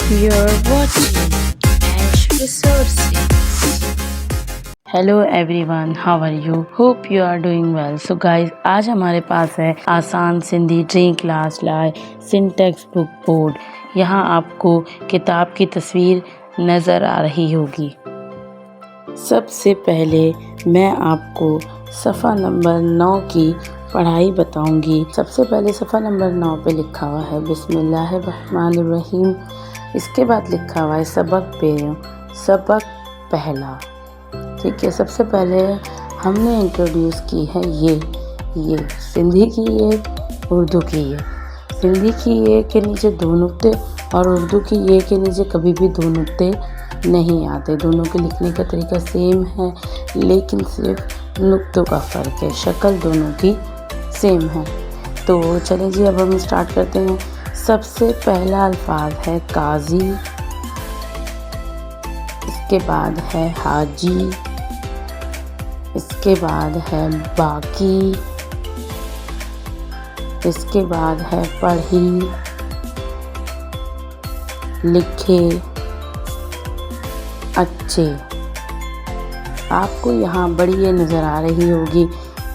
You're watching Ash Resources. Hello everyone, how are you? Hope you are doing well. So guys, आज हमारे पास है आसान Sindhi dream class लाए सिंटेक्स बुक बोर्ड. यहाँ आपको किताब की तस्वीर नज़र आ रही होगी. सबसे पहले मैं आपको सफ़ा नंबर 9 की पढ़ाई बताऊंगी. सबसे पहले सफ़ा नंबर 9 पे लिखा हुआ है बिस्मिल्लाहिर्रहमानिर्रहीम. इसके बाद लिखा हुआ है सबक पहला. ठीक है, सबसे पहले हमने इंट्रोड्यूस की है ये सिंधी की ये, उर्दू की ये. सिंधी की ये के नीचे 2 नुक्ते और उर्दू की ये के नीचे कभी भी 2 नुक्ते नहीं आते. दोनों के लिखने का तरीका सेम है, लेकिन सिर्फ नुक्तों का फ़र्क है. शक्ल दोनों की सेम है. तो चलें जी, अब हम स्टार्ट करते हैं. सबसे पहला अल्फाज है काजी, इसके बाद है हाजी, इसके बाद है बाकी, इसके बाद है पढ़ी, लिखे, अच्छे. आपको यहाँ बड़ी ए नज़र आ रही होगी.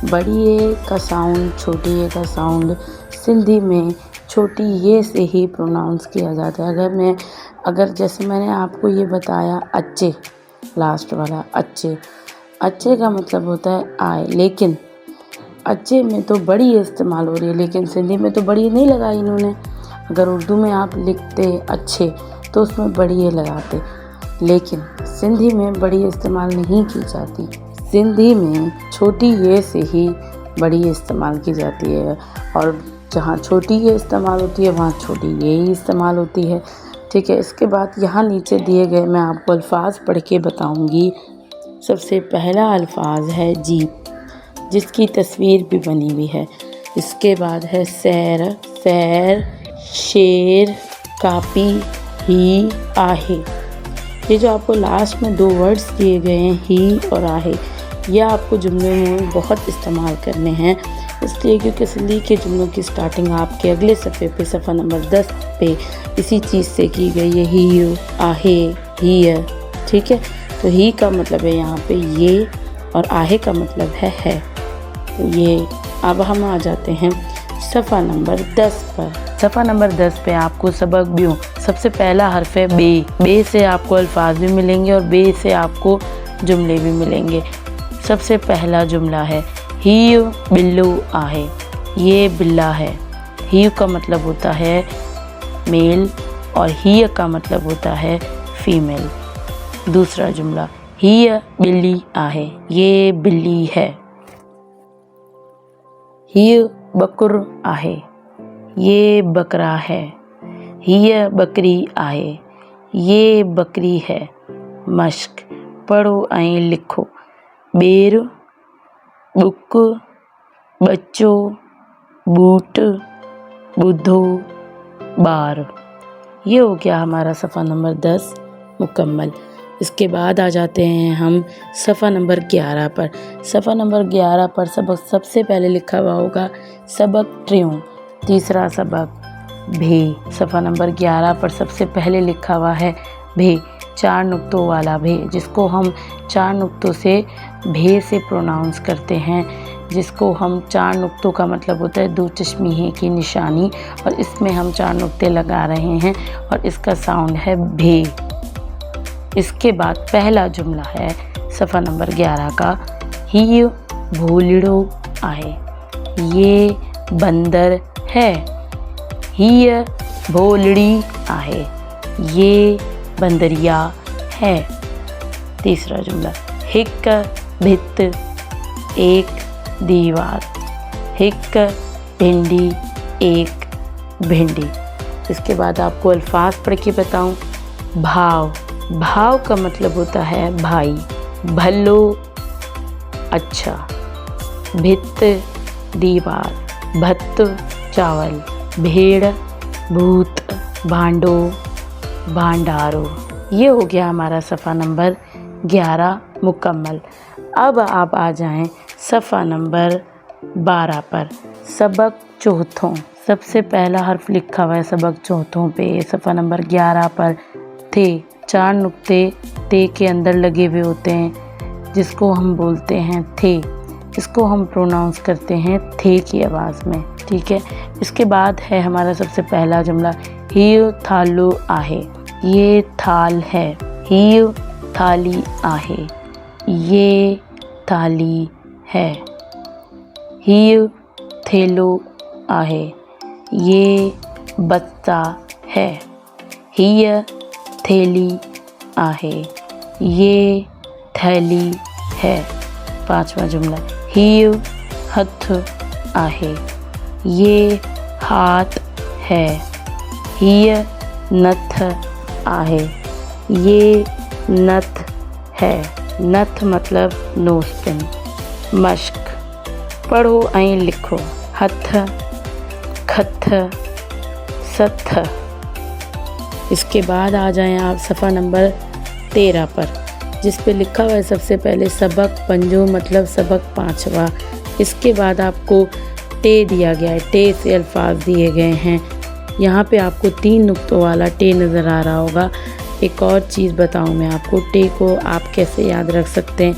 बड़ी ए का साउंड छोटी ए का साउंड सिंधी में छोटी ये से ही प्रोनाउंस किया जाता है. अगर जैसे मैंने आपको ये बताया अच्छे, लास्ट वाला अच्छे का मतलब होता है आए, लेकिन अच्छे में तो बड़ी इस्तेमाल हो रही है, लेकिन सिंधी में तो बड़ी नहीं लगाई इन्होंने. अगर उर्दू में आप लिखते अच्छे तो उसमें बड़ी लगाते, लेकिन सिंधी में बड़ी इस्तेमाल नहीं की जाती. सिंधी में छोटी ये से ही बड़ी इस्तेमाल की जाती है, और जहाँ छोटी ये इस्तेमाल होती है वहाँ छोटी ये ही इस्तेमाल होती है. ठीक है, इसके बाद यहाँ नीचे दिए गए मैं आपको अल्फाज पढ़ के बताऊँगी. सबसे पहला अल्फाज है जीप, जिसकी तस्वीर भी बनी हुई है. इसके बाद है सैर, शेर, कापी, ही, आहे. ये जो आपको लास्ट में 2 वर्ड्स दिए गए हैं ही और आहे, यह आपको जुमले में बहुत इस्तेमाल करने हैं, इसलिए क्योंकि सिंधी के जुमलों की स्टार्टिंग आपके अगले सफ़े पे सफ़ा नंबर 10 पे इसी चीज़ से की गई है. ही, आहे, ही. ठीक है, तो ही का मतलब है यहाँ पे ये और आहे का मतलब है. तो ये अब हम आ जाते हैं सफ़ा नंबर 10 पर. सफ़ा नंबर 10 पे आपको सबक बियों. सबसे पहला हर्फ है बे से आपको अल्फाज भी मिलेंगे और बे से आपको जुमले भी मिलेंगे. सबसे पहला जुमला है ही बिल्लू आहे, ये बिल्ला है. ही का मतलब होता है मेल और ही का मतलब होता है फीमेल. दूसरा जुमला ही बिल्ली आहे, ये बिल्ली है. ही बकुर आहे, ये बकरा है. ही बकरी आहे, ये बकरी है. मश्क पढ़ो ऐं लिखो. बेर, बुक, बच्चो, बूट, बुधो, बार. ये हो गया हमारा सफ़ा नंबर 10 मुकम्मल. इसके बाद आ जाते हैं हम सफ़ा नंबर 11 पर. सफ़ा नंबर 11 पर सबसे पहले लिखा हुआ होगा सबक ट्रियों. तीसरा सबक भे. सफ़ा नंबर 11 पर सबसे पहले लिखा हुआ है भे, 4 नुक्तों वाला भे, जिसको हम 4 नुक्तों से भे से प्रोनाउंस करते हैं. जिसको हम 4 नुक्तों का मतलब होता है 2 चश्मीहे की निशानी, और इसमें हम 4 नुक्ते लगा रहे हैं और इसका साउंड है भे. इसके बाद पहला जुमला है सफ़ा नंबर 11 का ही भोलिड़ो आहे, ये बंदर है. ही भोलड़ी आहे, ये बंदरिया है. तीसरा जुमला हिक भित, एक दीवार. हिक भिंडी, एक भिंडी. इसके बाद आपको अल्फाज पढ़ के बताऊं. भाव का मतलब होता है भाई. भलो, अच्छा. भित दीवार, भत्त चावल. भेड़ भूत, भांडो भांडारो. ये हो गया हमारा सफ़ा नंबर 11 मुकम्मल. अब आप आ जाएं सफ़ा नंबर 12 पर. सबक चौथों. سب سے پہلا حرف لکھا ہوا ہے سبق چوتھوں پہ صفحہ نمبر 11 پر تھے. 4 نقطے تے کے اندر لگے ہوئے ہوتے ہیں جس کو ہم بولتے ہیں تھے. اس کو ہم پروناؤنس کرتے ہیں تھے کی آواز میں. ٹھیک ہے. اس کے بعد ہے ہمارا سب سے پہلا جملہ ہیو تھالو آہے. یہ تھال ہے. ہیو تھالی آہے. یہ تھالی ہے. ہیو تھیلو آہے. یہ بستا ہے. ہیہ تھیلی آہے. یہ تھیلی ہے. 5واں جملہ ہیو ہتھ آہے. یہ ہاتھ ہے. ہیہ نتھ آہے. یہ نتھ ہے. نتھ مطلب نوز پن. مشق پڑھو ऐं لکھو. ہتھ کھتھ ستھ. اس کے بعد آ جائیں آپ صفحہ نمبر 13 پر جس پہ لکھا ہوا ہے سب سے پہلے سبق پنجو مطلب سبق 5واں. اس کے بعد آپ کو ٹے دیا گیا ہے. ٹے سے الفاظ دیے گئے ہیں. یہاں پہ آپ کو 3 نقطوں والا ٹے نظر آ رہا ہوگا. ایک اور چیز بتاؤں میں آپ کو. ٹے کو آپ کیسے یاد رکھ سکتے ہیں.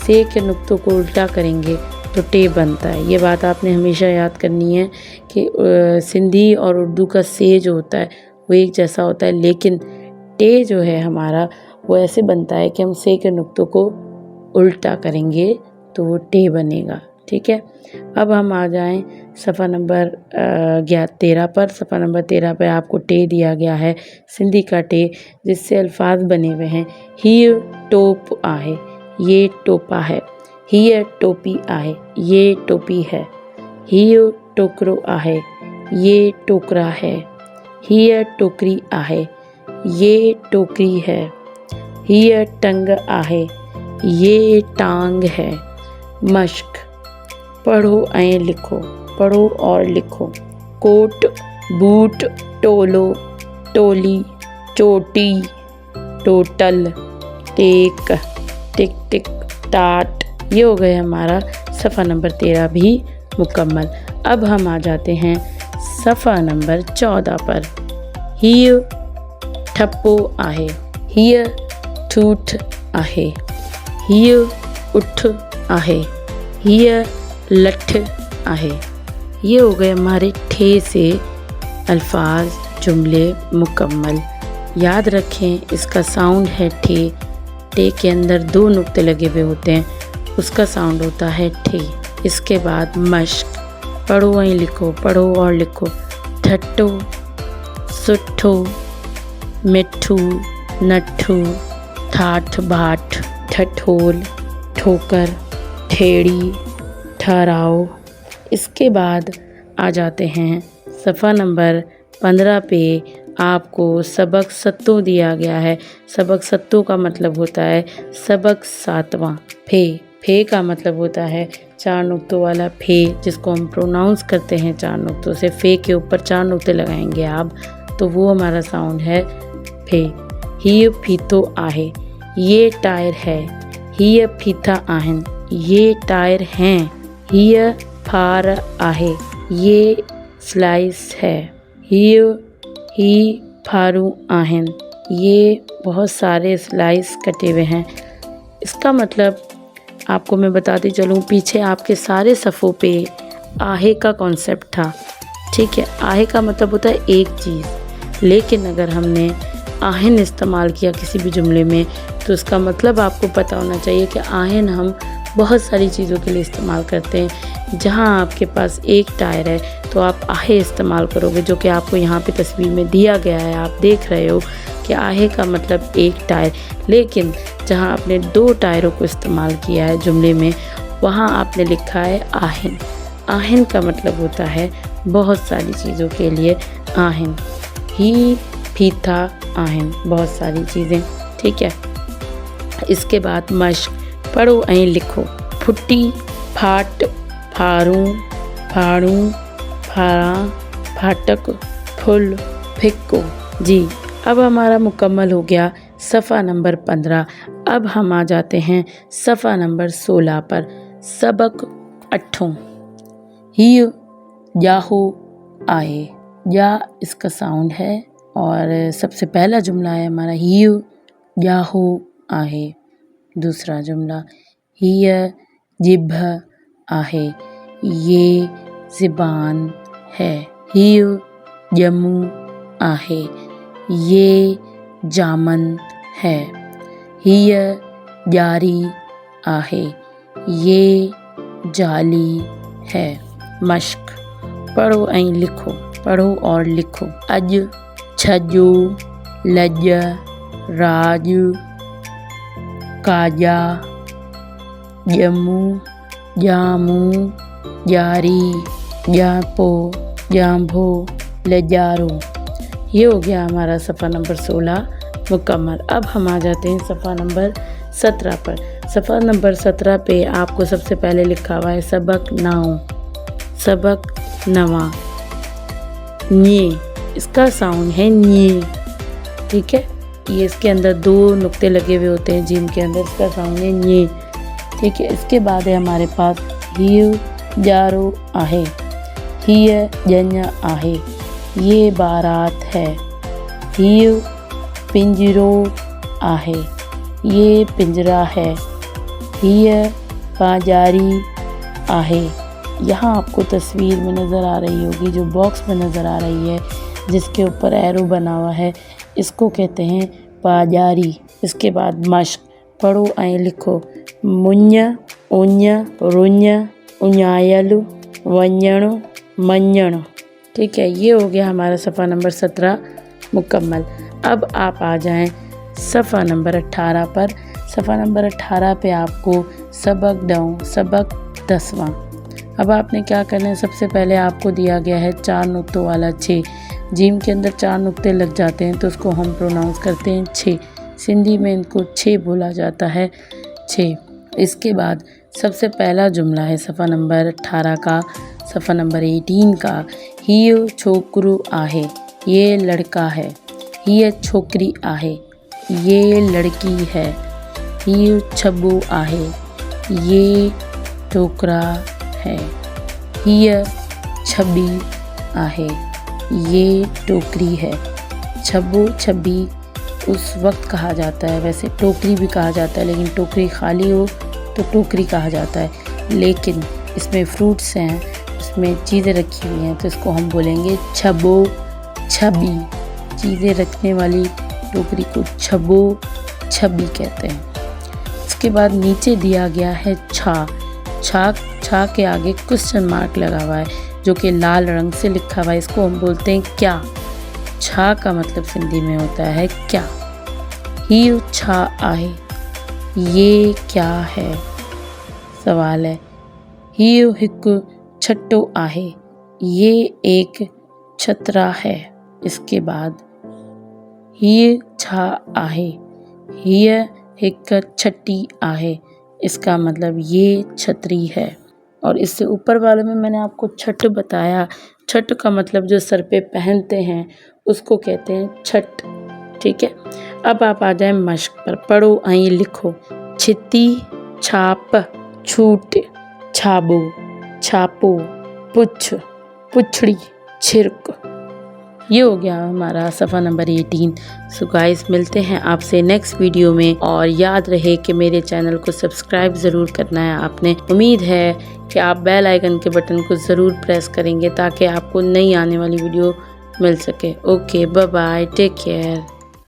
سے کے نقطوں کو الٹا کریں گے تو ٹے بنتا ہے. یہ بات آپ نے ہمیشہ یاد کرنی ہے کہ سندھی اور اردو کا سے جو ہوتا ہے وہ ایک جیسا ہوتا ہے لیکن ٹے جو ہے ہمارا وہ ایسے بنتا ہے کہ ہم سے کے نقطوں کو الٹا کریں گے تو وہ ٹے بنے گا. ٹھیک ہے. اب ہم آ جائیں صفحہ نمبر 13 پر. صفحہ نمبر 13 پہ آپ کو ٹے دیا گیا ہے سندھی کا ٹے جس سے الفاظ بنے ہوئے ہیں. ہیو ٹوپ آہے. یہ ٹوپا ہے. ہیہ ٹوپی آہے. یہ ٹوپی ہے. ہیو ٹوکرو آہے. یہ ٹوکرا ہے. ہیہ ٹوکری آہے. یہ ٹوکری ہے. ہیہ ٹنگ آہے. یہ ٹانگ ہے. مشق پڑھو ऐं لکھو. پڑھو اور لکھو. کوٹ بوٹ ٹولو ٹولی چوٹی ٹوٹل ٹیک ٹک ٹک ٹاٹ. یہ ہو گئے ہمارا صفحہ نمبر 13 بھی مکمل. اب ہم آ جاتے ہیں صفحہ نمبر 14 پر. ہیو ٹھپو آہے. ہیہ ٹھوٹھ آہے. ہیو اٹھ آہے. ہیہ لٹھ آہے. یہ ہو گئے ہمارے ٹھے سے الفاظ جملے مکمل. یاد رکھیں اس کا ساؤنڈ ہے ٹھے. ٹے کے اندر 2 نقطے لگے ہوئے ہوتے ہیں. اس کا ساؤنڈ ہوتا ہے ٹھے. اس کے بعد مشق پڑھو ऐं لکھو. پڑھو اور لکھو. ٹھٹو سٹھو مٹھو نٹھو ٹھاٹھ بھاٹھ ٹھٹھول ٹھوکر ٹھیڑی ٹھہراؤ. اس کے بعد آ جاتے ہیں صفحہ نمبر 15 پہ. آپ کو سبق ستوں دیا گیا ہے. سبق ستوں کا مطلب ہوتا ہے سبق 7واں. پھے. پھے کا مطلب ہوتا ہے 4 نقطوں والا پھے جس کو ہم پروناؤنس کرتے ہیں 4 نقطوں سے. پھے کے اوپر 4 نقطے لگائیں گے آپ تو وہ ہمارا ساؤنڈ ہے پھے. ہیو پھیتو آہے. یہ ٹائر ہے. ہیہ پھیتھا آہن. یہ ٹائر ہیں. ہیہ پھار آہے. یہ سلائس ہے. ہیو ہی پھارو آہن. یہ بہت سارے سلائس کٹے ہوئے ہیں. اس کا مطلب آپ کو میں بتاتی چلوں. پیچھے آپ کے سارے صفحوں پہ آہے کا کانسیپٹ تھا. ٹھیک ہے. آہے کا مطلب ہوتا ہے ایک چیز لیکن اگر ہم نے آہن استعمال کیا کسی بھی جملے میں تو اس کا مطلب آپ کو پتہ ہونا چاہیے کہ آہن ہم بہت ساری چیزوں کے لیے استعمال کرتے ہیں. جہاں آپ کے پاس ایک ٹائر ہے تو آپ آہے استعمال کرو گے جو کہ آپ کو یہاں پہ تصویر میں دیا گیا ہے. آپ دیکھ رہے ہو کہ آہے کا مطلب ایک ٹائر. لیکن جہاں آپ نے 2 ٹائروں کو استعمال کیا ہے جملے میں وہاں آپ نے لکھا ہے آہن. آہن کا مطلب ہوتا ہے بہت ساری چیزوں کے لیے آہن. ہی پھیتھا آہن بہت ساری چیزیں. ٹھیک ہے. اس کے بعد مشق پڑھو ऐं لکھو. پھٹی پھاٹ پھاروں پھاڑوں پھاڑاں پھاٹک پھل پھکو. جی اب ہمارا مکمل ہو گیا صفحہ نمبر 15. اب ہم آ جاتے ہیں صفحہ نمبر 16 پر. سبق 8. ہیو جاہو आहे, या इसका साउंड है। और सबसे पहला जुमला है हमारा हीउ याहू आहे। दूसरा जुमला हीय जिभ आहे, ये ज़ुबान है। हीउ जमू आहे, ये जामन है। हीय जारी आहे, ये जाली है। मश्क पढ़ो ऐं लिखो, पढ़ो और लिखो। अज, छजो, लज, राज, काजा, जमू, जामू, जारी, जापो, जाम्भो, लजारो। ये हो गया हमारा सफ़ा नंबर 16 मुकम्मल। अब हम आ जाते हैं सफ़ा नंबर 17 पर। सफ़ा नंबर 17 पे आपको सबसे पहले लिखा हुआ है सबक नाउ, सबक नवा। न्ये, इसका साउंड है न्ये, ठीक है। ये इसके अंदर 2 नुक्ते लगे हुए होते हैं जिम के अंदर, इसका साउंड है न्ये, ठीक है। इसके बाद है हमारे पास हीउ जारो आहे, हीय जञ आहे, ये बारात है। हीउ पिंजरो आहे, ये पिंजरा है। हीय बाजारी आहे। यहाँ आपको तस्वीर में नज़र आ रही होगी, जो बॉक्स में नज़र आ रही है जिसके ऊपर एरो बना हुआ है, इसको कहते हैं बाजारी। इसके बाद मश्क पढ़ो ऐं लिखो। मुञ, उञ, रुञ, उञायल, वञण, मञण, ठीक है। ये हो गया हमारा सफ़ा नंबर 17 मुकम्मल। अब आप आ जाएं सफ़ा नंबर 18 पर। सफ़ा नंबर 18 पे आपको सबक डाउन, सबक 10वां। अब आपने क्या करना है, सबसे पहले आपको दिया गया है 4 नुक्तों वाला 6। जिम के अंदर 4 नुक्ते लग जाते हैं तो उसको हम प्रोनाउंस करते हैं 6। सिंधी में इनको 6 बोला जाता है, 6। इसके बाद सबसे पहला जुमला है सफ़ा नंबर 18 का, सफ़ा नंबर 18 का। हीउ छोकरू आहे, ये लड़का है। हीय छोकरी आहे, ये लड़की है। हीउ छब्बू आहे, ये टोकरा है। हीय छबी आहे, ये टोकरी है। छब्बू छबी उस वक्त कहा जाता है, वैसे टोकरी भी कहा जाता है, लेकिन टोकरी खाली हो तो टोकरी कहा जाता है। लेकिन इसमें फ्रूट्स हैं, इसमें चीज़ें रखी हुई हैं, तो इसको हम बोलेंगे छबो छबी। चीज़ें रखने वाली टोकरी को छबो छबी कहते हैं। इसके बाद नीचे दिया गया है छा। छा के आगे क्वेश्चन मार्क लगा हुआ है जो कि लाल रंग से लिखा हुआ है, इसको हम बोलते हैं क्या। छा का मतलब सिंधी में होता है क्या। हीउ छा आहे, ये क्या है, सवाल है। हीउ हिकु छट्टो आहे, ये एक छतरा है। इसके बाद हीउ छा आहे, हीय हिक छटी आहे, इसका मतलब ये छतरी है। और इससे ऊपर वाले में मैंने आपको छट बताया। छट का मतलब जो सर पे पहनते हैं उसको कहते हैं छट, ठीक है। अब आप आ जाए मश्क पर। पढ़ो ऐं लिखो। छिती, छाप, छूट, छाबो, छापो, पुछ, पुछड़ी, छिरक। ये हो गया हमारा सफ़ा नंबर 18। सो गाइस, मिलते हैं आपसे नेक्स्ट वीडियो में, और याद रहे कि मेरे चैनल को सब्सक्राइब ज़रूर करना है आपने। उम्मीद है कि आप बेल आइकन के बटन को ज़रूर प्रेस करेंगे ताकि आपको नई आने वाली वीडियो मिल सके। Okay, bye bye, take care.